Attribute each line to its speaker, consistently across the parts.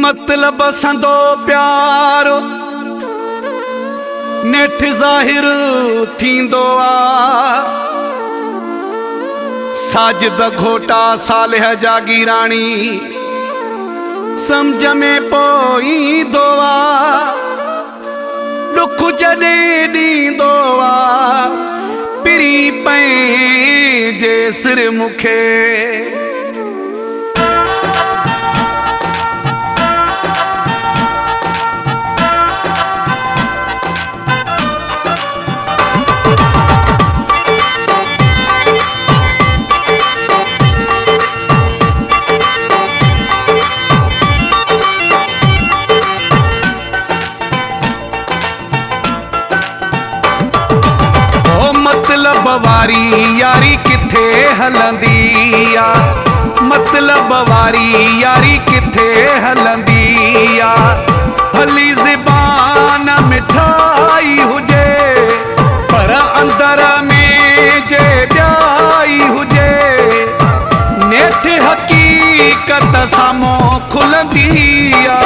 Speaker 1: मतलब संदो प्यार नेठ ज़ाहिर थींदो आ। साजिद घोटा सालिह जागी राणी समझ में पोईंदो आ। दुख जॾहिं ॾींदो आ पिरी पंहिंजे सिर मूंखे। मतलब वारी यारी किथे हलंदी आ। मतलब वारी यारी किथे हलंदी आ। भली ज़बान मिठाई हुजे पर अंदर में जे ॿियाई हुजे। नेठ हकीकत साम्हूं खुलंदी आ।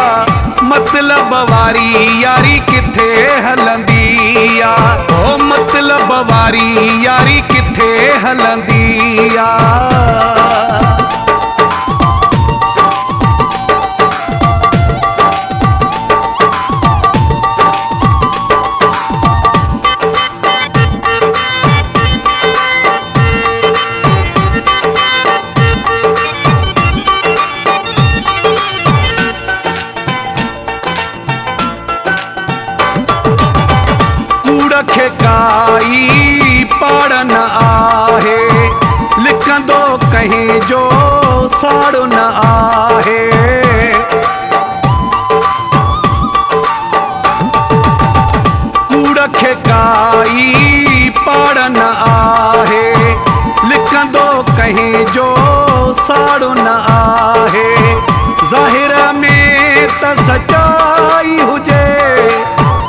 Speaker 1: मतलब वारी यारी किथे हलंदी आ। ओ मतलब वारी यारी किथे हलंदी आ। खे काई पाड़ न आहे लिखंदो कहीं जो साड़ो न आहे। कूड़ खे काई पाड़ न आहे लिखंदो कहीं जो साड़ो न आहे। ज़ाहिर में त सच्चाई हुजे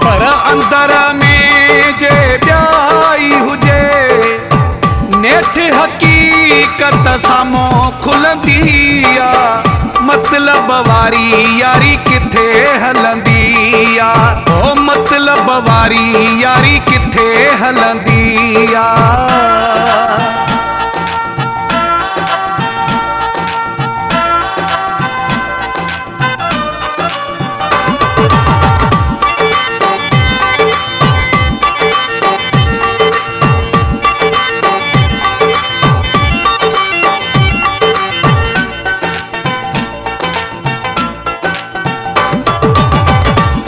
Speaker 1: पर अंदर में जे ॿियाई हुजे। नेठ हकीकत साम्हूं खुलंदी आ। मतलब वारी यारी किथे हलंदी आ। ओ मतलब वारी यारी किथे हलंदी आ।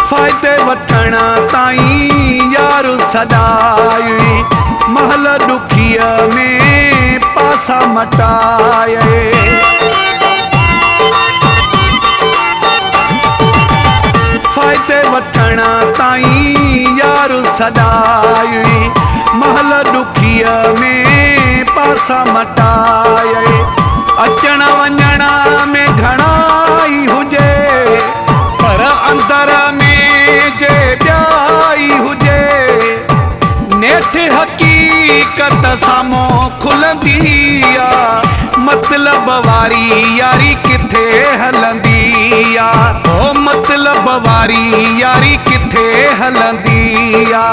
Speaker 1: फ़ाइदे वठण ताईं यार सदाई महल ॾुखीअ में पासा मटाए। फ़ाइदे वठण ताईं यार सदाई महल ॾुखीअ में पासा मटाए। अचण वञण में घणाई हुजे पर अंदर में जे ॿियाई हुजे। नेठ हकीकत साम्हूं खुलंदी आ। मतलब वारी यारी किथे हलंदी आ। ओ मतलब वारी यारी किथे हलंदी आ।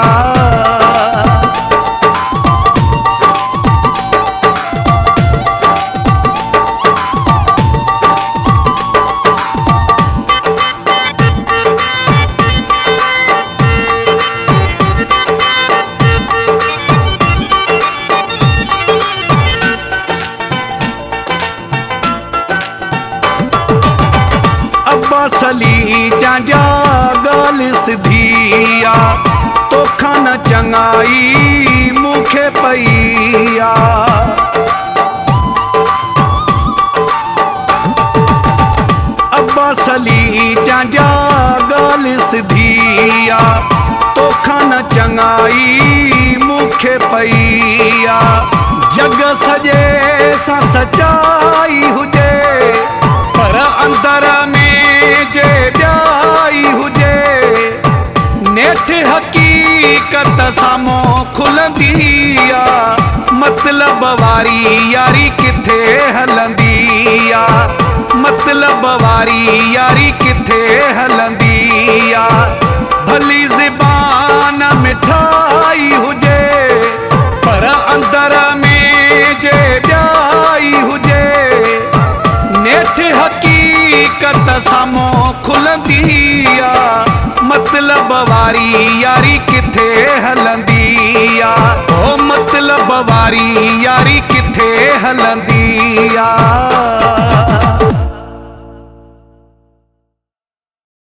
Speaker 1: असली जांजा ॻाल्हि सिधी आ। तोखां न चङाई मूंखे पई आ। असली जांजा ॻाल्हि सिधी आ। तोखां न चङाई मूंखे पई आ। जग सॼे सां सच्चाई हुजे पर अंदर में जे ॿियाई हुजे। नेठ हकीकत साम्हूं खुलंदी आ। मतलब वारी यारी किथे हलंदी आ। मतलब वारी यारी किथे हलंदी आ। भली ज़बान मिठाई हुजे पर अंदर में जे ॿियाई हुजे, नेठ हकीकत साम्हूं खुलंदी आ। मतलब वारी यारी किथे हलंदी आ, ओ मतलब वारी यारी किथे हलंदी आ।